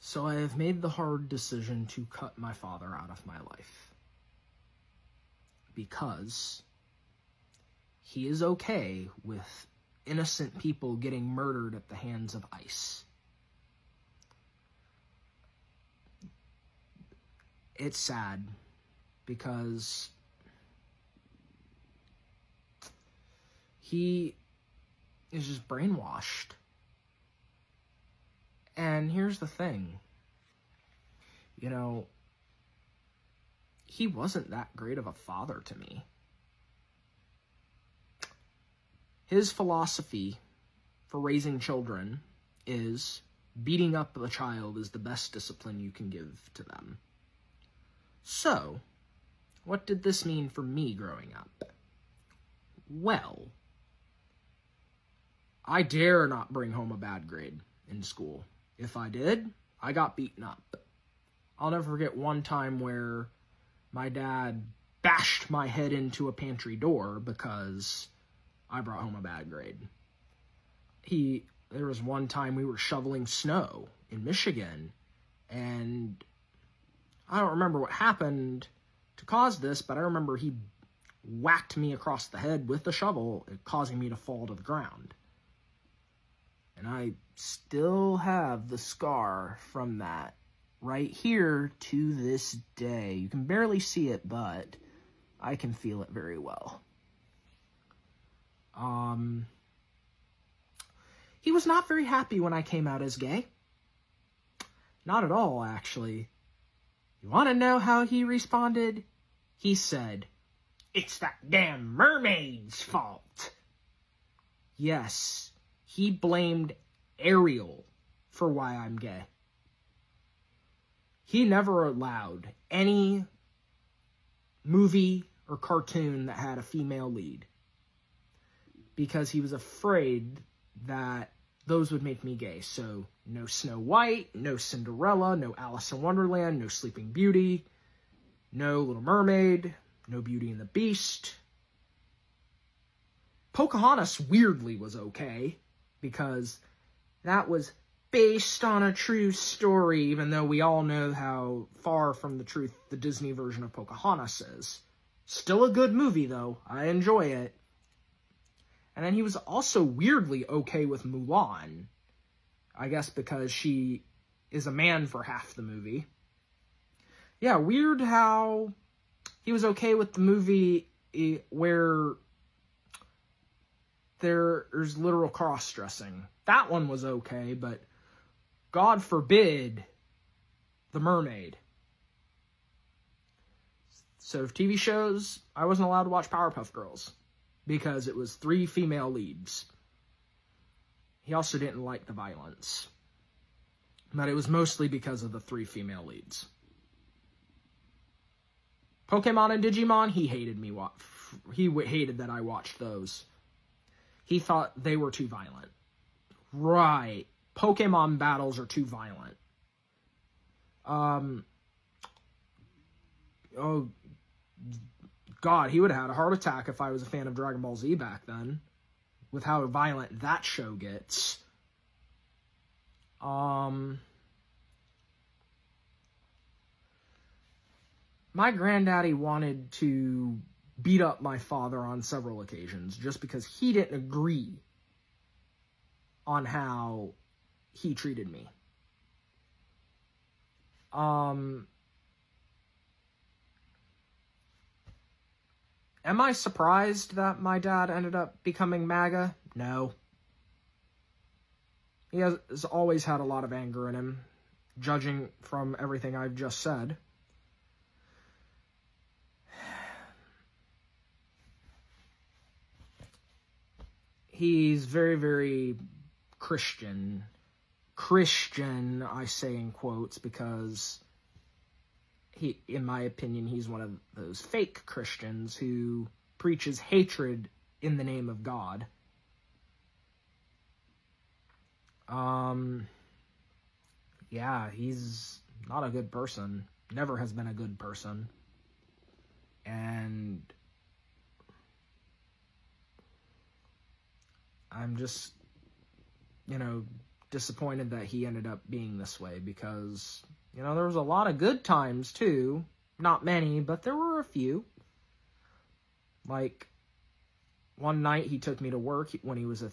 So I have made the hard decision to cut my father out of my life. Because he is okay with innocent people getting murdered at the hands of ICE. It's sad because he is just brainwashed. And here's the thing. You know, he wasn't that great of a father to me. His philosophy for raising children is beating up the child is the best discipline you can give to them. So, what did this mean for me growing up? Well, I dare not bring home a bad grade in school. If I did, I got beaten up. I'll never forget one time where my dad bashed my head into a pantry door because I brought home a bad grade. There was one time we were shoveling snow in Michigan, and I don't remember what happened to cause this, but I remember he whacked me across the head with the shovel, causing me to fall to the ground. And I still have the scar from that right here to this day. You can barely see it, but I can feel it very well. He was not very happy when I came out as gay. Not at all, actually. You want to know how he responded? He said, "It's that damn mermaid's fault." Yes, he blamed Ariel for why I'm gay. He never allowed any movie or cartoon that had a female lead because he was afraid that those would make me gay. So no Snow White, no Cinderella, no Alice in Wonderland, no Sleeping Beauty, no Little Mermaid, no Beauty and the Beast. Pocahontas weirdly was okay because that was based on a true story, even though we all know how far from the truth the Disney version of Pocahontas is. Still a good movie, though. I enjoy it. And then he was also weirdly okay with Mulan. I guess because she is a man for half the movie. Yeah, weird how he was okay with the movie where there's literal cross-dressing. That one was okay, but God forbid The Mermaid. So TV shows, I wasn't allowed to watch Powerpuff Girls because it was 3 female leads. He also didn't like the violence, but it was mostly because of the 3 female leads. Pokemon and Digimon, he hated me. He hated that I watched those. He thought they were too violent. Right. Pokemon battles are too violent. Oh, God, he would have had a heart attack if I was a fan of Dragon Ball Z back then, with how violent that show gets. My granddaddy wanted to beat up my father on several occasions just because he didn't agree on how he treated me. Am I surprised that my dad ended up becoming MAGA? No. He has always had a lot of anger in him, judging from everything I've just said. He's very, very Christian. Christian, I say in quotes, because in my opinion, he's one of those fake Christians who preaches hatred in the name of God. Yeah, he's not a good person. Never has been a good person. And I'm just, disappointed that he ended up being this way because, you know, there was a lot of good times too. Not many, but there were a few. Like, one night he took me to work when he was a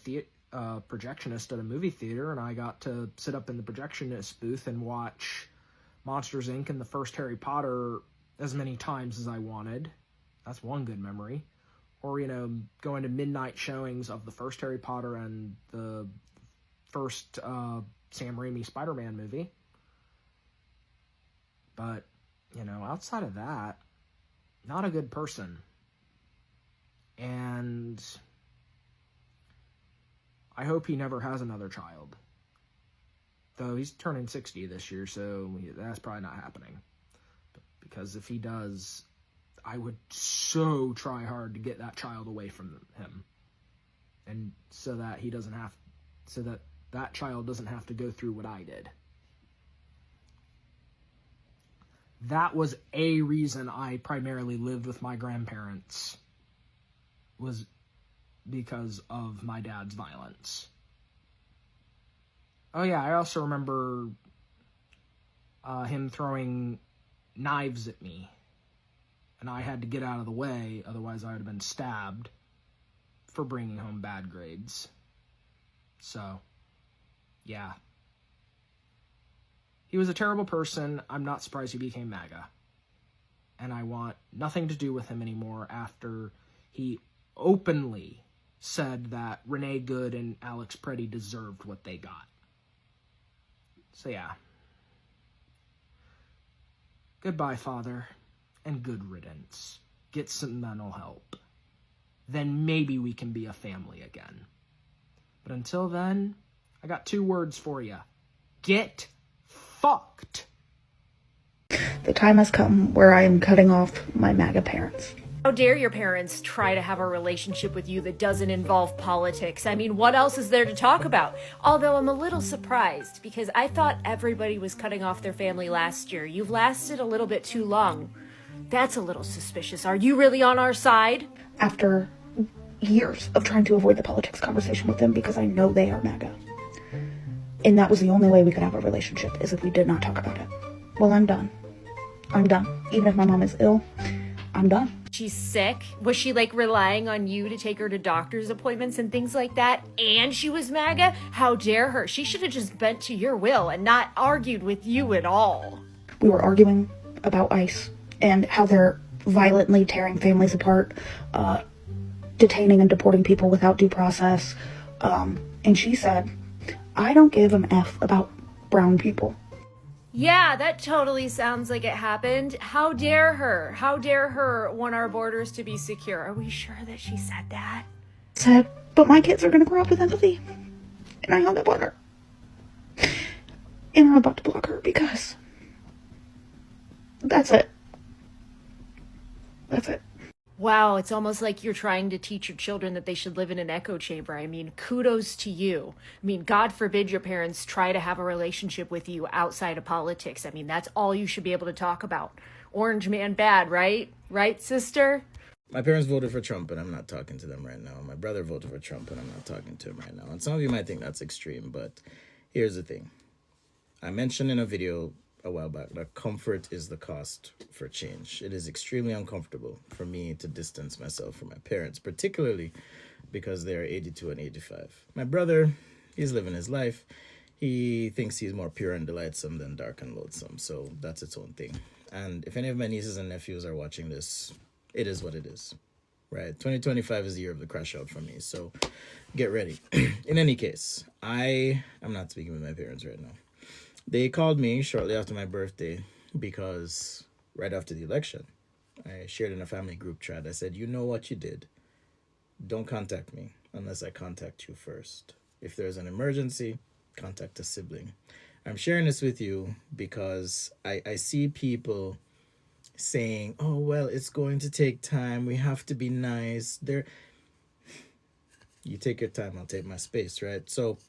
projectionist at a movie theater, and I got to sit up in the projectionist booth and watch Monsters, Inc. and the first Harry Potter as many times as I wanted. That's one good memory. Or, you know, going to midnight showings of the first Harry Potter and the first Sam Raimi Spider-Man movie. But, you know, outside of that, not a good person. And I hope he never has another child. Though he's turning 60 this year, so that's probably not happening. Because if he does, I would so try hard to get that child away from him. And so that he doesn't have, so that that child doesn't have to go through what I did. That was a reason I primarily lived with my grandparents, was because of my dad's violence. Oh yeah, I also remember him throwing knives at me, and I had to get out of the way, otherwise I would have been stabbed for bringing home bad grades. So, yeah. He was a terrible person. I'm not surprised he became MAGA. And I want nothing to do with him anymore after he openly said that Renee Good and Alex Preddy deserved what they got. So yeah. Goodbye, Father, and good riddance. Get some mental help. Then maybe we can be a family again. But until then, I got 2 words for you. Get fucked. The time has come where I am cutting off my MAGA parents. How dare your parents try to have a relationship with you that doesn't involve politics? I mean, what else is there to talk about? Although I'm a little surprised because I thought everybody was cutting off their family last year. You've lasted a little bit too long. That's a little suspicious. Are you really on our side? After years of trying to avoid the politics conversation with them because I know they are MAGA. And that was the only way we could have a relationship, is if we did not talk about it. Well, I'm done. I'm done. Even if my mom is ill, I'm done. She's sick? Was she like relying on you to take her to doctor's appointments and things like that? And she was MAGA? How dare her? She should have just bent to your will and not argued with you at all. We were arguing about ICE and how they're violently tearing families apart, detaining and deporting people without due process. And she said, I don't give an F about brown people. Yeah, that totally sounds like it happened. How dare her? How dare her want our borders to be secure? Are we sure that she said that? Said, but my kids are going to grow up with empathy. And I hung up on her. And I'm about to block her because that's it. That's it. Wow, it's almost like you're trying to teach your children that they should live in an echo chamber. I mean, kudos to you. I mean, God forbid your parents try to have a relationship with you outside of politics. I mean, that's all you should be able to talk about. Orange man bad, right? Right, sister? My parents voted for Trump, and I'm not talking to them right now. My brother voted for Trump, and I'm not talking to him right now. And some of you might think that's extreme, but here's the thing. I mentioned in a video a while back that comfort is the cost for change. It is extremely uncomfortable for me to distance myself from my parents, particularly because they are 82 and 85. My brother, he's living his life. He thinks he's more pure and delightsome than dark and loathsome, so that's its own thing. And if any of my nieces and nephews are watching this, it is what it is, right? 2025 is the year of the crash out for me, so get ready. In any case, I am not speaking with my parents right now. They called me shortly after my birthday because right after the election, I shared in a family group chat. I said, you know what you did. Don't contact me unless I contact you first. If there's an emergency, contact a sibling. I'm sharing this with you because I see people saying, oh, well, it's going to take time. We have to be nice. You take your time, I'll take my space, right? So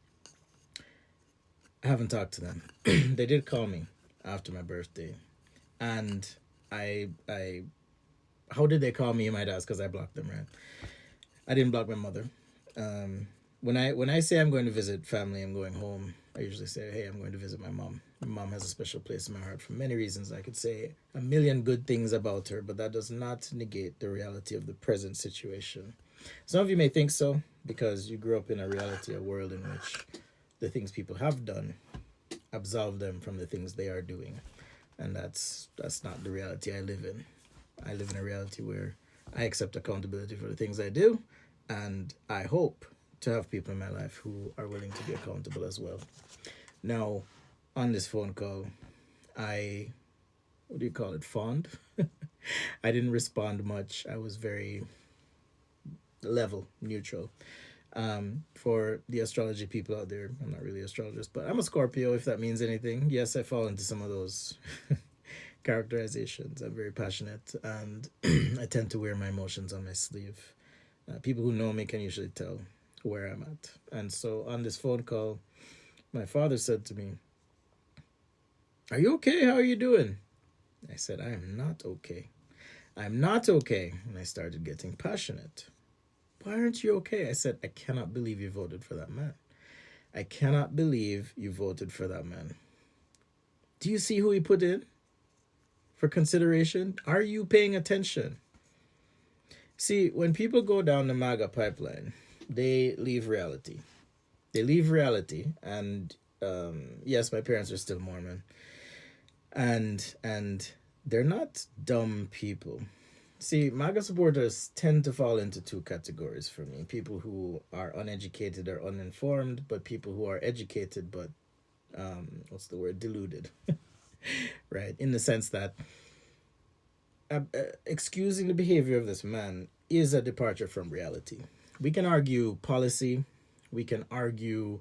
I haven't talked to them. They did call me after my birthday. And how did they call me, you might ask, because I blocked them, right? I didn't block my mother. When I say I'm going to visit family, I'm going home, I usually say, hey, I'm going to visit my mom. My mom has a special place in my heart for many reasons. I could say a million good things about her, but that does not negate the reality of the present situation. Some of you may think so because you grew up in a reality, a world in which the things people have done absolve them from the things they are doing. And that's not the reality I live in. I live in a reality where I accept accountability for the things I do, and I hope to have people in my life who are willing to be accountable as well. Now, on this phone call, I, what do you call it, fond? I didn't respond much. I was very level, neutral. For the astrology people out there, I'm not really an astrologist, but I'm a Scorpio, if that means anything. Yes, I fall into some of those characterizations. I'm very passionate, and I tend to wear my emotions on my sleeve. People who know me can usually tell where I'm at. And so on this phone call, my father said to me, "Are you okay? How are you doing?" I said, "I am not okay. I'm not okay." And I started getting passionate. "Why aren't you okay?" I said, "I cannot believe you voted for that man. I cannot believe you voted for that man. Do you see who he put in for consideration? Are you paying attention?" See, when people go down the MAGA pipeline, they leave reality. They leave reality, and yes, my parents are still Mormon, and they're not dumb people. See, MAGA supporters tend to fall into two categories for me: people who are uneducated or uninformed, but people who are educated but deluded, right? In the sense that excusing the behavior of this man is a departure from reality. We can argue policy, we can argue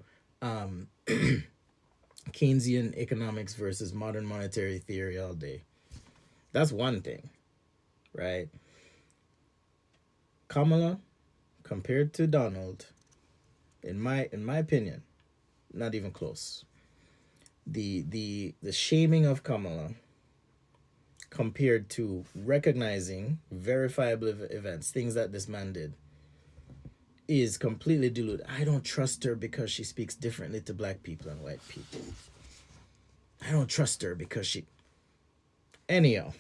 Keynesian economics versus modern monetary theory all day. That's one thing, right? Kamala, compared to Donald, in my opinion, not even close. The shaming of Kamala compared to recognizing verifiable events, things that this man did, is completely diluted. I don't trust her because she speaks differently to black people and white people. I don't trust her because she... Anyhow,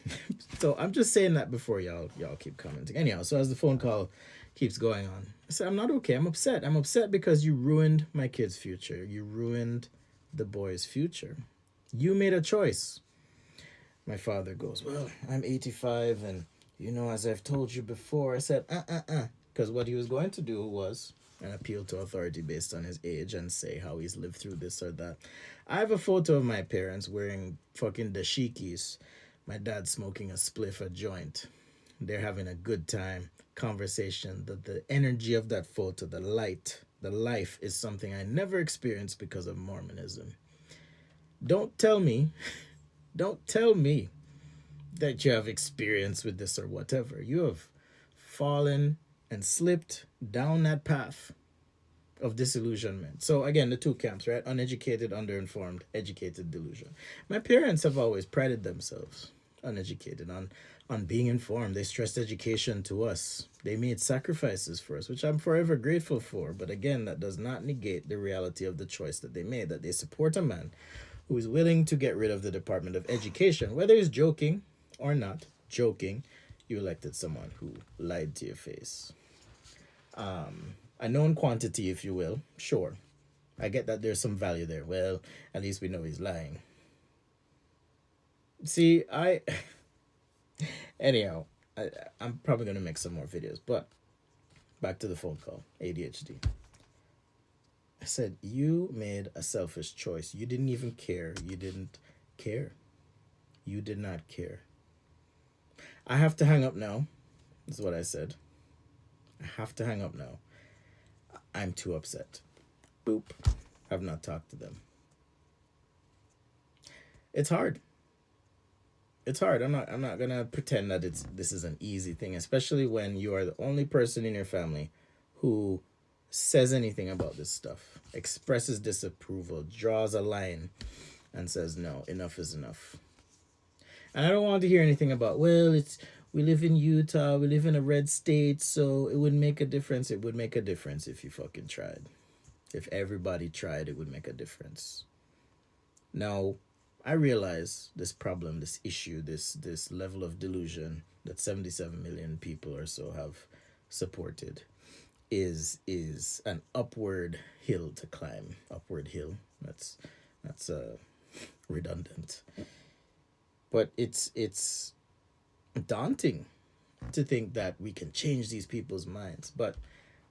so I'm just saying that before y'all keep commenting. Anyhow, so as the phone call keeps going on, I said, "I'm not okay. I'm upset. I'm upset because you ruined my kid's future. You ruined the boy's future. You made a choice." My father goes, "Well, I'm 85, and as I've told you before." I said, because what he was going to do was an appeal to authority based on his age and say how he's lived through this or that. I have a photo of my parents wearing fucking dashikis. My dad smoking a spliff, a joint. They're having a good time, conversation. The energy of that photo, the light, the life is something I never experienced because of Mormonism. Don't tell me that you have experience with this or whatever. You have fallen and slipped down that path of disillusionment. So again, the two camps, right? Uneducated, underinformed, educated, delusion. My parents have always prided themselves, uneducated, on being informed. They stressed education to us. They made sacrifices for us, which I'm forever grateful for. But again, that does not negate the reality of the choice that they made, that they support a man who is willing to get rid of the Department of Education. Whether he's joking or not joking, you elected someone who lied to your face. A known quantity, if you will. Sure, I get that there's some value there. Well, at least we know he's lying. See, anyhow, I'm probably going to make some more videos, but back to the phone call. ADHD. I said, "You made a selfish choice. You didn't even care. You didn't care. You did not care. I have to hang up now." Is what I said. I have to hang up now. I'm too upset. Boop. I've not talked to them. It's hard. It's hard. I'm not gonna pretend that this is an easy thing, especially when you are the only person in your family who says anything about this stuff, expresses disapproval, draws a line, and says, "No, enough is enough." And I don't want to hear anything about, well, we live in Utah, we live in a red state, so it would make a difference. It would make a difference if you fucking tried. If everybody tried, it would make a difference. Now, I realize this problem, this issue, this level of delusion that 77 million people or so have supported is an upward hill to climb. Upward hill. That's redundant. But it's daunting to think that we can change these people's minds. But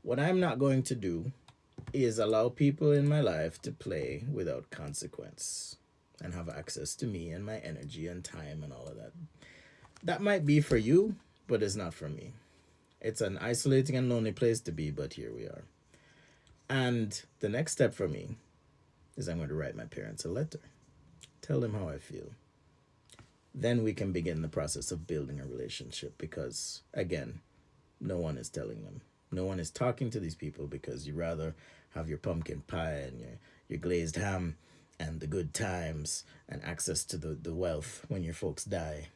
what I'm not going to do is allow people in my life to play without consequence and have access to me and my energy and time and all of that. That might be for you, but it's not for me. It's an isolating and lonely place to be, but here we are. And the next step for me is I'm going to write my parents a letter. Tell them how I feel. Then we can begin the process of building a relationship because, again, no one is telling them. No one is talking to these people because you rather have your pumpkin pie and your glazed ham and the good times and access to the wealth when your folks die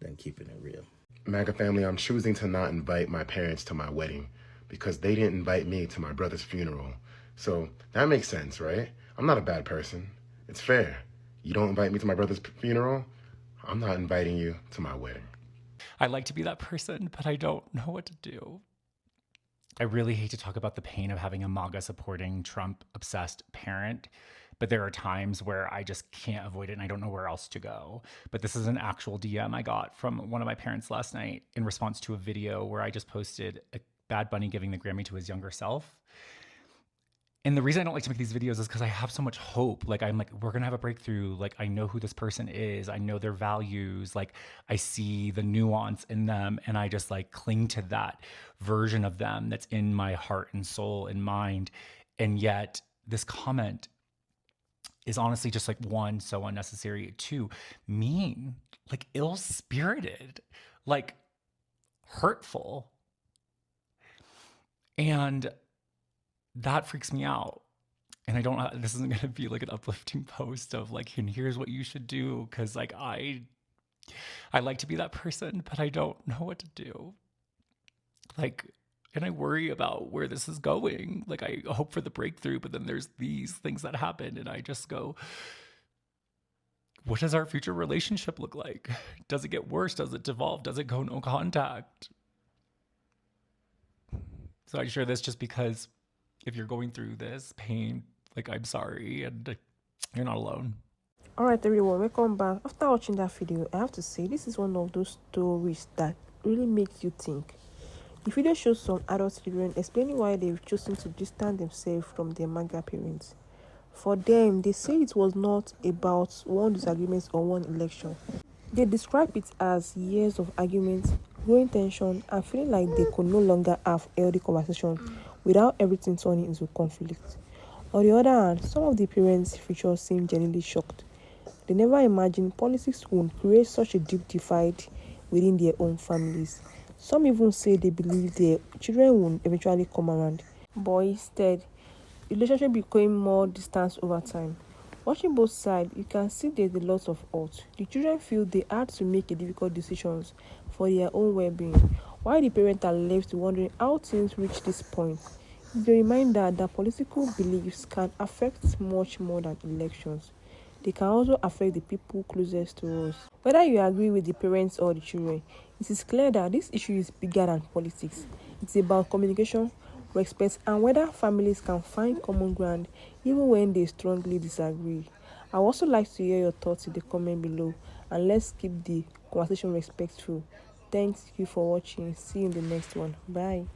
than keeping it real. MAGA family, I'm choosing to not invite my parents to my wedding because they didn't invite me to my brother's funeral. So that makes sense, right? I'm not a bad person. It's fair. You don't invite me to my brother's funeral, I'm not inviting you to my wedding. I'd like to be that person, but I don't know what to do. I really hate to talk about the pain of having a MAGA supporting Trump obsessed parent, but there are times where I just can't avoid it and I don't know where else to go. But this is an actual DM I got from one of my parents last night in response to a video where I just posted a Bad Bunny giving the Grammy to his younger self. And the reason I don't like to make these videos is because I have so much hope. Like, I'm like, we're going to have a breakthrough. Like, I know who this person is. I know their values. Like, I see the nuance in them. And I just like cling to that version of them that's in my heart and soul and mind. And yet this comment is honestly just like, one, so unnecessary. Two, mean, like ill-spirited, like hurtful. And that freaks me out. And I don't, this isn't going to be like an uplifting post of like, and here's what you should do. Cause like, I like to be that person, but I don't know what to do. Like, and I worry about where this is going. Like, I hope for the breakthrough, but then there's these things that happen and I just go, what does our future relationship look like? Does it get worse? Does it devolve? Does it go no contact? So I share this just because if you're going through this pain, like, I'm sorry, and you're not alone. Alright everyone, welcome back. After watching that video, I have to say this is one of those stories that really makes you think. The video shows some adult children explaining why they've chosen to distance themselves from their MAGA parents. For them, they say it was not about one disagreement or one election. They describe it as years of arguments, growing tension, and feeling like they could no longer have healthy conversation without everything turning into conflict. On the other hand, some of the parents' features seem genuinely shocked. They never imagined politics would create such a deep divide within their own families. Some even say they believe their children would eventually come around, but instead, the relationship became more distant over time. Watching both sides, you can see there's a lot of hurt. The children feel they had to make difficult decisions for their own well-being, while the parents are left wondering how things reach this point. It's a reminder that political beliefs can affect much more than elections. They can also affect the people closest to us. Whether you agree with the parents or the children, it is clear that this issue is bigger than politics. It's about communication, respect, and whether families can find common ground even when they strongly disagree. I would also like to hear your thoughts in the comment below, and let's keep the conversation respectful. Thank you for watching. See you in the next one. Bye.